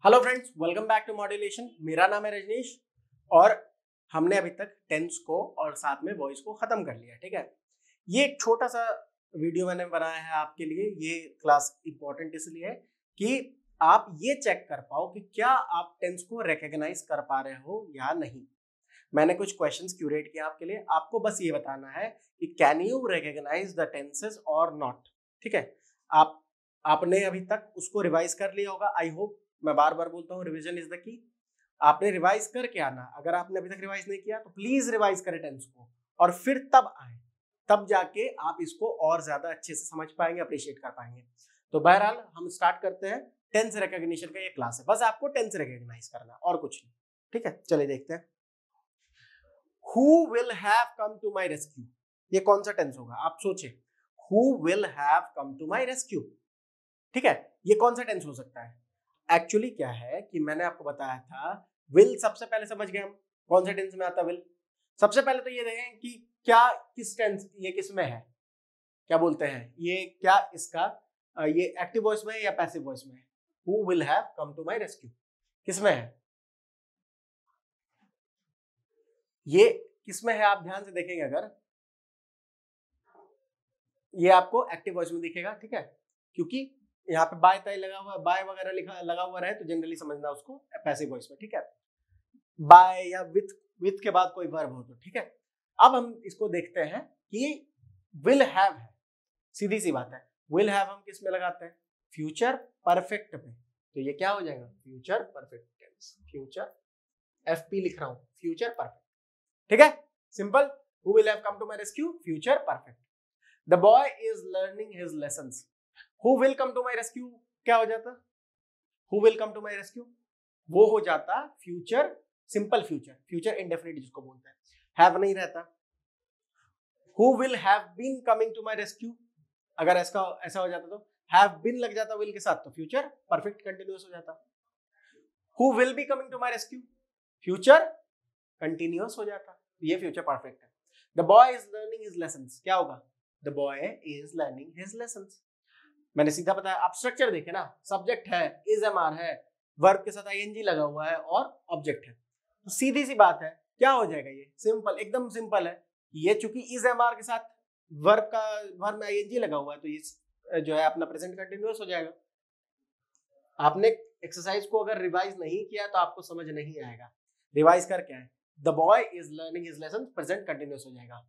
Hello friends, welcome back to modulation. मेरा नाम है रजनीश और हमने अभी तक टेंस को और साथ में वॉइस को खत्म कर लिया। ठीक है, ये एक छोटा सा वीडियो मैंने बनाया है आपके लिए। ये क्लास इंपॉर्टेंट इसलिए है कि आप ये चेक कर पाओ कि क्या आप टेंस को रिकॉग्नाइज कर पा रहे हो या नहीं। मैंने कुछ क्वेश्चंस क्यूरेट किया आपके लिए। आपको बस ये बताना है कि can you recognise the tenses और नॉट। ठीक है, आपने अभी तक उसको रिवाइज कर लिया होगा। आई होप, मैं बार बार बोलता हूँ, रिवीजन इज द की। आपने रिवाइज करके आना। अगर आपने अभी तक रिवाइज नहीं किया तो प्लीज रिवाइज करें टेंस को और फिर तब आए, तब जाके आप इसको और ज्यादा अच्छे से समझ पाएंगे, अप्रिशिएट कर पाएंगे। तो बहरहाल हम स्टार्ट करते हैं। टेंस रिकॉग्निशन का ये क्लास है, बस आपको टेंस रिकॉग्नाइज करना और कुछ नहीं। ठीक है, चलिए देखते हैं। Who will have come to my rescue? ये कौन सा टेंस होगा, आप सोचे। Who will have come to my rescue? ठीक है, ये कौन सा टेंस हो सकता है? एक्चुअली क्या है कि मैंने आपको बताया था, विल सबसे पहले समझ गए हम कौन से टेंस में आता विल। सबसे पहले तो ये देखें कि क्या किस टेंस, ये किस में है, क्या बोलते हैं, ये क्या इसका ये एक्टिव वॉइस में है या पैसिव वॉइस में है? Who will have come to my rescue किस में है? ये किस में है आप ध्यान से देखेंगे अगर, ये आपको एक्टिव वॉइस में दिखेगा। ठीक है, क्योंकि यहाँ पे बाय ताई लगा हुआ, बाय वगैरह लिखा लगा हुआ रहे तो जनरली समझना उसको पैसिव वॉइस में। ठीक है, बाय या विथ के बाद कोई वर्ब हो तो। ठीक है, अब हम इसको देखते हैं कि विल हैव है, सीधी सी बात है। विल हैव हम किस में लगाते हैं? फ्यूचर परफेक्ट में। तो ये क्या हो जाएगा? Future perfect tense. Future FP लिख रहा हूं, फ्यूचर परफेक्ट। ठीक है, simple. Who will have come to my rescue, future perfect. The boy is learning his lessons. Who will come to my rescue क्या हो जाता? Who will come to my rescue वो हो जाता future simple future, future indefinite जिसको बोलते हैं, have नहीं रहता। Who will have been coming to my rescue, अगर ऐसा हो जाता तो हैव बीन लग जाता विल के साथ, तो फ्यूचर परफेक्ट कंटिन्यूअस हो जाता। Who will be coming to my rescue, future continuous हो जाता, ये फ्यूचर परफेक्ट है। The boy is learning his lessons क्या होगा? The boy is learning his lessons. मैंने सीधा बताया। आप स्ट्रक्चर देखे ना, सब्जेक्ट है, इज एम आर है, वर्ब के साथ आईएनजी लगा हुआ है और ऑब्जेक्ट है, तो सीधी सी बात है क्या हो जाएगा? ये सिंपल, एकदम सिंपल है। ये चूंकि इज एम आर के साथ वर्ब में आईएनजी लगा हुआ है तो ये जो है अपना प्रेजेंट कंटिन्यूअस हो जाएगा। आपने एक्सरसाइज को अगर रिवाइज नहीं किया तो आपको समझ नहीं आएगा। रिवाइज करके आए। The boy is learning his lesson, present continuous हो जाएगा।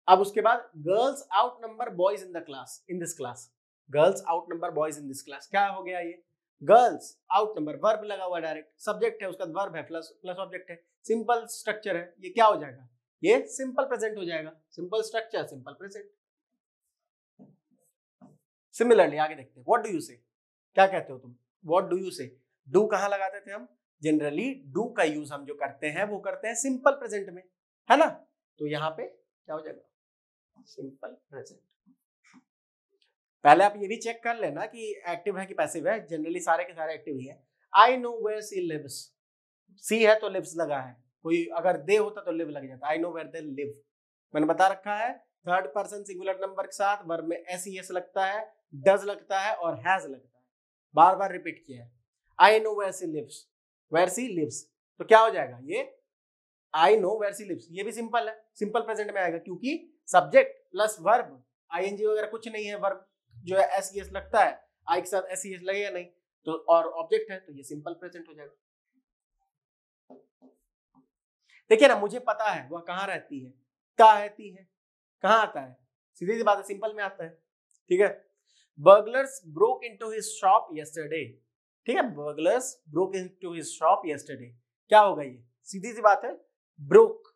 अब उसके बाद girls out number boys in the class, in this class. Girls out number boys in this class क्या हो गया? ये गर्ल्स आउट नंबर, वर्ब लगा हुआ डायरेक्ट, सब्जेक्ट है उसका, वर्ब है प्लस प्लस ऑब्जेक्ट है, सिंपल स्ट्रक्चर है। ये क्या हो जाएगा? ये सिंपल प्रेजेंट हो जाएगा। Simple structure, simple present. Similarly आगे देखते हैं। व्हाट डू यू से, क्या कहते हो तुम? व्हाट डू यू से, डू कहाँ लगाते थे हम? जनरली डू का यूज हम जो करते हैं वो करते हैं सिंपल प्रेजेंट में, है ना? तो यहाँ पे क्या हो जाएगा? Simple present. पहले आप ये भी चेक कर लेना कि एक्टिव है कि पैसिव है। जनरली सारे के सारे एक्टिव ही है। I know where she lives, she है तो लिव्स लगा है। कोई अगर दे होता तो लिव लग जाता। I know where they live. मैंने बता रखा है थर्ड पर्सन सिंगुलर नंबर के साथ वर्ब में एस ई एस लगता है, डज लगता है और हैज लगता है। बार बार रिपीट किया है। I know where she lives, where she lives, तो क्या हो जाएगा? ये I know where she lives, ये भी सिंपल है, सिंपल प्रेजेंट में आएगा क्योंकि सब्जेक्ट प्लस वर्ब, आईएनजी वगैरह कुछ नहीं है। वर्ब जो है एस ई एस लगता है, आई के साथ एस ई एस लगेगा नहीं तो, और ऑब्जेक्ट है तो ये सिंपल प्रेजेंट हो जाएगा। देखिए ना, मुझे पता है वह कहाँ रहती है, कहाँ रहती है, कहाँ आता है, सीधी सी बात है, सिंपल में आता है। ठीक है, burglars broke into his shop yesterday. ठीक है, burglars broke into his shop yesterday क्या होगा? ये सीधी सी बात है, ब्रोक,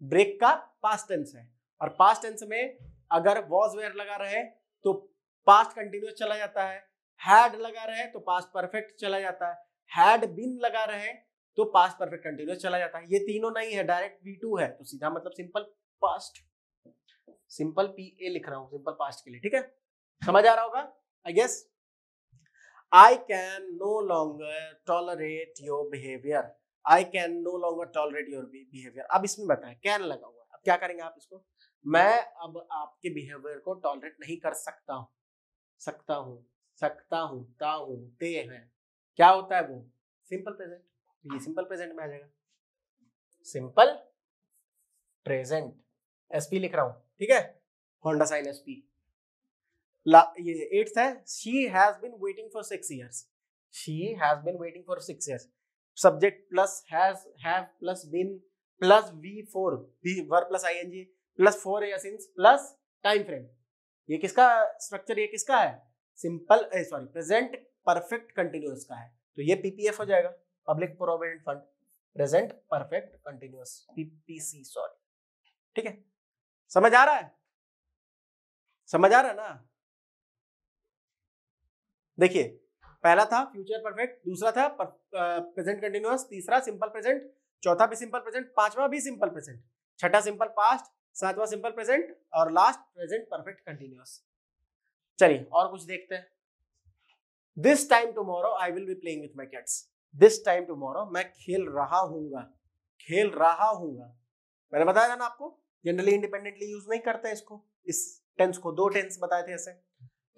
ब्रेक का पास्ट टेंस है और पास्ट टेंस में अगर वॉज वेयर लगा रहे तो पास्ट कंटिन्यूअस चला जाता है, हैड लगा रहे तो पास्ट परफेक्ट चला जाता है, हैड बीन लगा रहे तो पास्ट परफेक्ट कंटिन्यूअस चला जाता है। ये तीनों नहीं है, डायरेक्ट V2 है तो सीधा मतलब सिंपल पास्ट, सिंपल PA लिख रहा हूं सिंपल पास्ट के लिए। ठीक है, समझ आ रहा होगा I guess. I can no longer tolerate your behaviour, I can no longer tolerate your behaviour. अब इसमें बताएं कैन लगा हुआ है, अब क्या करेंगे आप इसको? मैं अब आपके बिहेवियर को टॉलरेट नहीं कर सकता हूं, सकता हूं, ता हूं, ते हैं, क्या होता है वो? Simple present. ये सिंपल प्रेजेंट में आ जाएगा, सिंपल प्रेजेंट। एसपी लिख रहा हूं, ठीक है, होंडा साइन एसपी। ये 8th है, she has been waiting for 6 years, she has been waiting for 6 years। Subject plus has, have plus been plus V4, verb plus ING plus 4 या since plus time frame. ये किसका structure, ये किसका है? Simple sorry present perfect continuous का है, तो ये पीपीएफ हो जाएगा, public provident fund, present perfect continuous, PPC sorry, ठीक है। समझ आ रहा है? समझ आ रहा है ना? देखिए, पहला था फ्यूचर परफेक्ट, दूसरा था प्रेजेंट कंटिन्यूअस, तीसरा सिंपल प्रेजेंट, चौथा भी सिंपल प्रेजेंट, पांचवा भी सिंपल प्रेजेंट, छठा सिंपल पास्ट, सातवां सिंपल प्रेजेंट और लास्ट प्रेजेंट परफेक्ट कंटिन्यूअस। चलिए और कुछ देखते हैं। This time tomorrow I will be playing with my kids, this time tomorrow मैं खेल रहा हूंगा, खेल रहा हूंगा। मैंने बताया ना आपको, जनरली इंडिपेंडेंटली यूज नहीं करते इसको, इस टेंस को, 2 टेंस बताए थे ऐसे।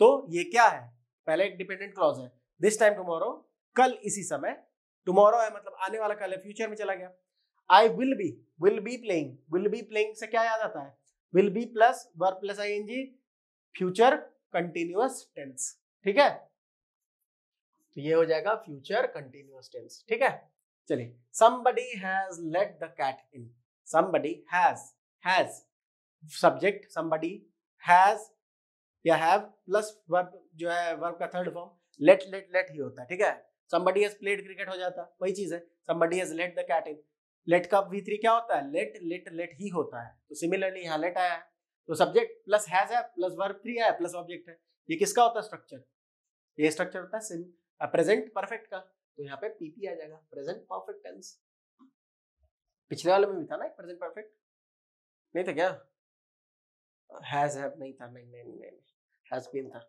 तो ये क्या है? पहले एक डिपेंडेंट क्लॉज है, दिस टाइम टुमारो, कल इसी समय, टुमारो है मतलब आने वाला कल है, फ्यूचर में चला गया। I will be playing, will be playing से क्या याद आता है? Will be plus verb plus ING, future continuous tense, ठीक है, तो ये हो जाएगा फ्यूचर कंटिन्यूअस टेंस, ठीक है। चलिए, somebody has let the cat in, somebody has subject, somebody has या have प्लस वर्ब जो है, वर्ब का थर्ड फॉर्म let ही होता है, ठीक है। somebody has played क्रिकेट हो जाता है, वही चीज है, somebody has let the cat in, let का V3 क्या होता है? let ही होता है, तो सिमिलरली यहाँ let आया है, तो सब्जेक्ट प्लस has है प्लस वर्ब 3 आया प्लस ऑब्जेक्ट है, ये किसका होता है स्ट्रक्चर? ये स्ट्रक्चर होता है प्रेजेंट परफेक्ट का, तो यहाँ पे पीपी आ जाएगा, प्रेजेंट परफेक्ट टेंस। पिछले वाले में भी था ना एक प्रेजेंट परफेक्ट, नहीं था क्या? हैज हैव नहीं था, नहीं हैज बीन था,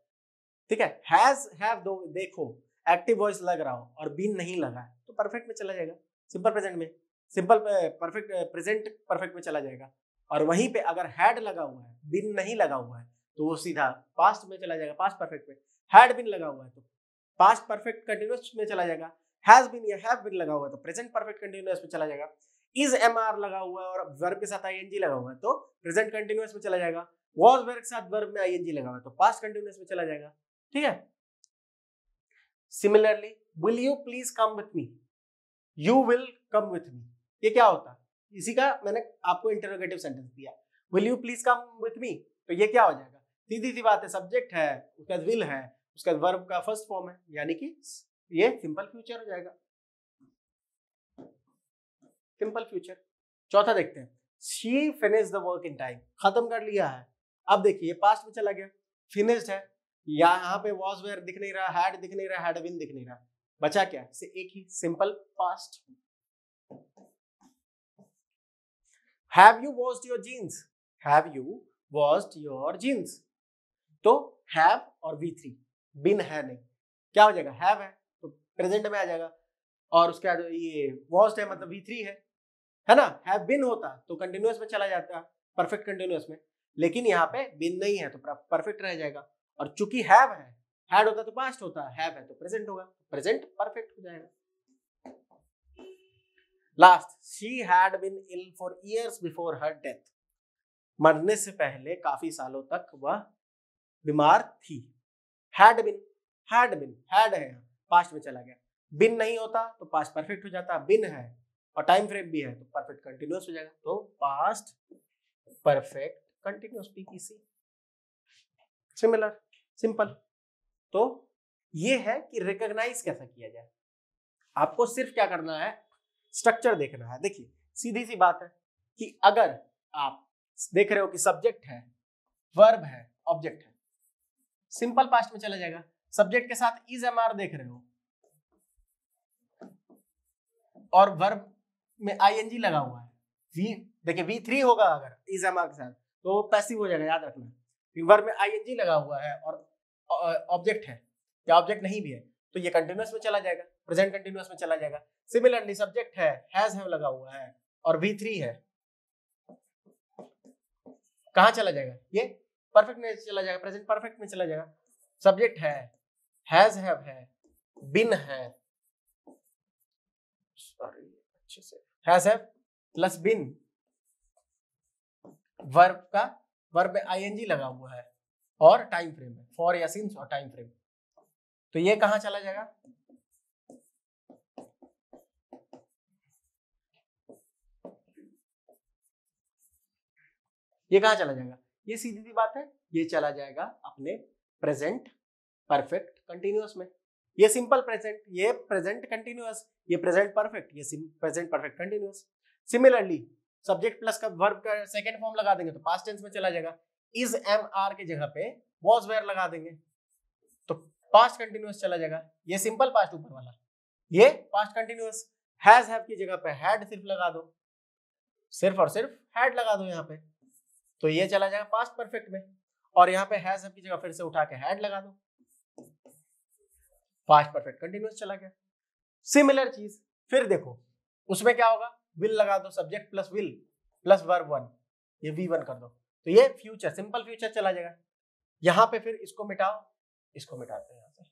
ठीक है। हैज हैव दो, देखो एक्टिव वॉइस लग रहा हो और बीन नहीं लगा है तो परफेक्ट में चला जाएगा, सिंपल प्रेजेंट में, सिंपल परफेक्ट प्रेजेंट परफेक्ट में चला जाएगा। और वहीं पे अगर हैड लगा हुआ है, बीन नहीं लगा हुआ है, तो वो सीधा पास्ट में चला जाएगा, पास्ट परफेक्ट में। हैड बीन लगा हुआ है तो पास्ट परफेक्ट कंटिन्यूअस में चला जाएगा, हैज बीन या हैव बीन लगा हुआ है तो प्रेजेंट परफेक्ट कंटिन्यूअस में चला जाएगा। इज एमआर लगा हुआ है और वर्ब के साथ आईएनजी लगा हुआ है तो प्रेजेंट कंटिन्यूअस में चला जाएगा। वॉज वर्ब के साथ वर्ब में आईएनजी लगा हुआ है तो पास्ट कंटिन्यूअस में चला जाएगा, ठीक है। Similarly, will you please come with me, you will come with me, ये क्या होता है? इसी का मैंने आपको इंटरोगेटिव सेंटेंस दिया, will you please come with me, तो ये क्या हो जाएगा? सीधी सी बात है, सब्जेक्ट है, उसके बाद विल है, उसके बाद वर्ब का फर्स्ट फॉर्म है, यानी कि ये सिंपल फ्यूचर हो जाएगा, सिंपल फ्यूचर। चौथा देखते हैं, she finished the work in time, खत्म कर लिया है। अब देखिए पास्ट में चला गया, फिनिश्ड है, यहाँ पे वॉज वेयर दिख नहीं रहा, हैड दिख नहीं रहा, हैड बीन दिख नहीं रहा, बचा क्या? से एक ही, simple past. Have you washed your jeans, have you washed your jeans, तो हैव और V3, बिन है नहीं, क्या हो जाएगा? हैव है तो प्रेजेंट में आ जाएगा, और उसके बाद ये वॉश्ड है मतलब V3 है ना। हैव बिन होता तो कंटिन्यूअस में चला जाता, परफेक्ट कंटिन्यूअस में, लेकिन यहाँ पे बिन नहीं है तो परफेक्ट रह जाएगा। और चूंकि हैव है, हैड होता तो पास्ट होता, हैव है तो प्रेजेंट होगा, प्रेजेंट परफेक्ट हो जाएगा। Last, she had been ill for years before her death, मरने से पहले काफी सालों तक वह बीमार थी। हैड बीन, हैड है, पास्ट में चला गया, बिन नहीं होता तो पास्ट परफेक्ट हो जाता, बिन है और टाइम फ्रेम भी है तो परफेक्ट कंटिन्यूअस हो जाएगा, तो past perfect continuous, PPC. Similar, simple. तो ये है कि रिकॉग्नाइज कैसा किया जाए। आपको सिर्फ क्या करना है, स्ट्रक्चर देखना है। देखिए सीधी सी बात है कि अगर आप देख रहे हो कि सब्जेक्ट है, वर्ब है, ऑब्जेक्ट है, सिंपल पास्ट में चला जाएगा। सब्जेक्ट के साथ इज एमआर देख रहे हो और वर्ब में आईएनजी लगा हुआ है, देखिए V3 होगा अगर इज एमआर के साथ तो पैसिव हो जाएगा, याद रखना। वर्ब में आईएनजी लगा हुआ है और ऑब्जेक्ट है या ऑब्जेक्ट नहीं भी है तो ये कंटिन्यूअस में चला जाएगा, प्रेजेंट कंटिन्यूअस में चला जाएगा। सिमिलरली सब्जेक्ट है, हैज हैव लगा हुआ है और V3 है, कहां चला जाएगा? ये परफेक्ट में चला जाएगा, प्रेजेंट परफेक्ट में चला जाएगा। सब्जेक्ट है, हैज हैव है, बिन है, सॉरी अच्छे से, has have plus been, verb में आईएनजी लगा हुआ है और टाइम फ्रेम है, फॉर या सिंस और टाइम फ्रेम, तो ये कहां चला जाएगा, ये कहां चला जाएगा, ये सीधी सी बात है, ये चला जाएगा अपने प्रेजेंट परफेक्ट कंटिन्यूअस में। ये सिंपल प्रेजेंट, ये प्रेजेंट कंटिन्यूअस, ये प्रेजेंट परफेक्ट, ये present perfect continuous. Similarly subject plus का वर्ब का सेकंड फॉर्म लगा देंगे तो पास्ट टेंस में चला जाएगा, इज एम आर के जगह पे वॉज वेयर लगा देंगे तो पास्ट कंटिन्यूअस चला जाएगा। ये सिंपल पास्ट ऊपर वाला, ये पास्ट कंटिन्यूअस। हैज हैव की जगह पे हैड सिर्फ लगा दो, सिर्फ और सिर्फ हैड लगा दो यहाँ पे, तो ये चला जाएगा पास्ट परफेक्ट में, और यहाँ पे हैज हैव की जगह फिर से उठा के हैड लगा दो, पास्ट परफेक्ट कंटिन्यूअस चला गया। सिमिलर चीज फिर देखो, उसमें क्या होगा, विल लगा दो, subject plus will plus verb one, ये V1 कर दो, तो ये फ्यूचर, सिंपल फ्यूचर चला जाएगा। यहां पे फिर इसको मिटाओ, इसको मिटाते हैं यहां से,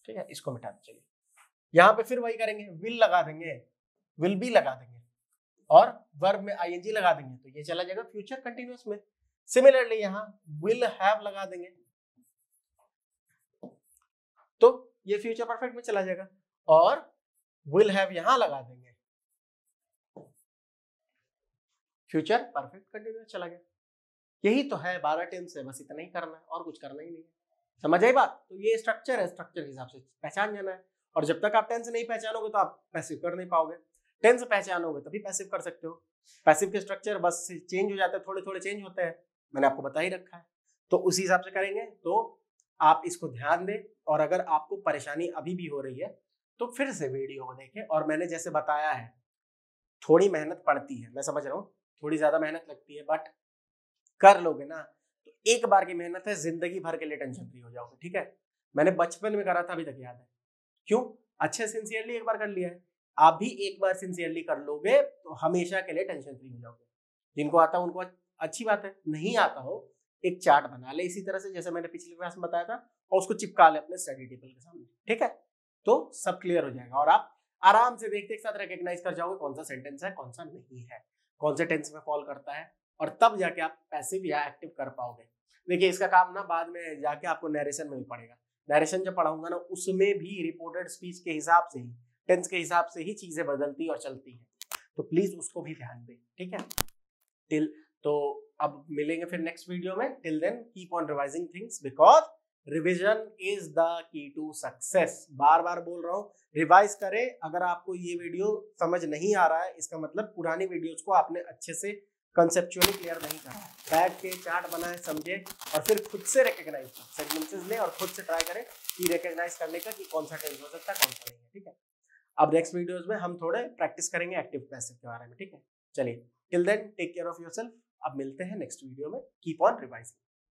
ठीक है, इसको मिटाते चलिए। यहां पे फिर वही करेंगे, विल लगा देंगे, विल बी लगा देंगे और वर्ब में आईएनजी लगा देंगे, तो ये चला जाएगा फ्यूचर कंटिन्यूअस में। सिमिलरली यहां विल हैव लगा देंगे तो ये फ्यूचर परफेक्ट में चला जाएगा, और विल हैव यहां लगा देंगे, फ्यूचर परफेक्ट कंटिन्यूअस चला गया। यही तो है, 12 टेंस है, बस इतना ही करना है और कुछ करना ही नहीं है। समझ आई बात? तो ये स्ट्रक्चर है, स्ट्रक्चर के हिसाब से पहचान जाना है, और जब तक आप टेंस नहीं पहचानोगे तो आप पैसिव कर नहीं पाओगे। टेंस पहचानोगे तभी पैसिव कर सकते हो। पैसिव के स्ट्रक्चर बस चेंज हो जाते हैं, थोड़े थोड़े चेंज होते हैं, मैंने आपको बता ही रखा है, तो उसी हिसाब से करेंगे। तो आप इसको ध्यान दें, और अगर आपको परेशानी अभी भी हो रही है तो फिर से वीडियो को देखें, और मैंने जैसे बताया है थोड़ी मेहनत पड़ती है, मैं समझ रहा हूँ थोड़ी ज्यादा मेहनत लगती है, बट कर लोगे ना तो एक बार की मेहनत है, जिंदगी भर के लिए टेंशन फ्री हो जाओगे। ठीक है, मैंने बचपन में करा था, अभी तक याद है, क्यों, अच्छे सिंसियरली एक बार कर लिया है, आप भी एक बार सिंसियरली कर लोगे तो हमेशा के लिए टेंशन फ्री हो जाओगे। जिनको आता है उनको अच्छी बात है, नहीं आता हो एक चार्ट बना ले इसी तरह से जैसे मैंने पिछली क्लास में बताया था, और उसको चिपका ले अपने स्टडी टेबल के सामने, ठीक है, तो सब क्लियर हो जाएगा, और आप आराम से देखते एक साथ रिकॉग्नाइज कर जाओगे कौन सा सेंटेंस है, कौन सा नहीं है, कौन से टेंस में फॉल करता है, और तब जाके आप पैसिव या एक्टिव कर पाओगे। देखिए इसका काम ना बाद में जाके आपको नरेशन में भी पड़ेगा, नरेशन जब पढ़ाऊंगा ना उसमें भी रिपोर्टेड स्पीच के हिसाब से ही, टेंस के हिसाब से ही चीजें बदलती और चलती हैं, तो प्लीज उसको भी ध्यान दें, ठीक है। टिल तो अब मिलेंगे फिर नेक्स्ट वीडियो में, till then keep on revising things because revision is the key to success. बार बार बोल रहा हूँ, रिवाइज करें। अगर आपको ये वीडियो समझ नहीं आ रहा है, इसका मतलब पुरानी वीडियोस को आपने अच्छे से कंसेप्चुअली क्लियर नहीं करा, बैठ के चार्ट बनाए, समझे, और फिर खुद से रिकॉग्नाइज सेगमेंट्स ले और खुद से ट्राई करें कि रिकॉग्नाइज करने का कि कौन सा टेंस हो सकता है, कौन सा नहीं है, ठीक है। अब नेक्स्ट वीडियोस में हम थोड़े प्रैक्टिस करेंगे एक्टिव पैसिव के बारे में, ठीक है। चलिए, till then take care of yourself. अब मिलते हैं नेक्स्ट वीडियो में, कीप ऑन रिवाइजिंग।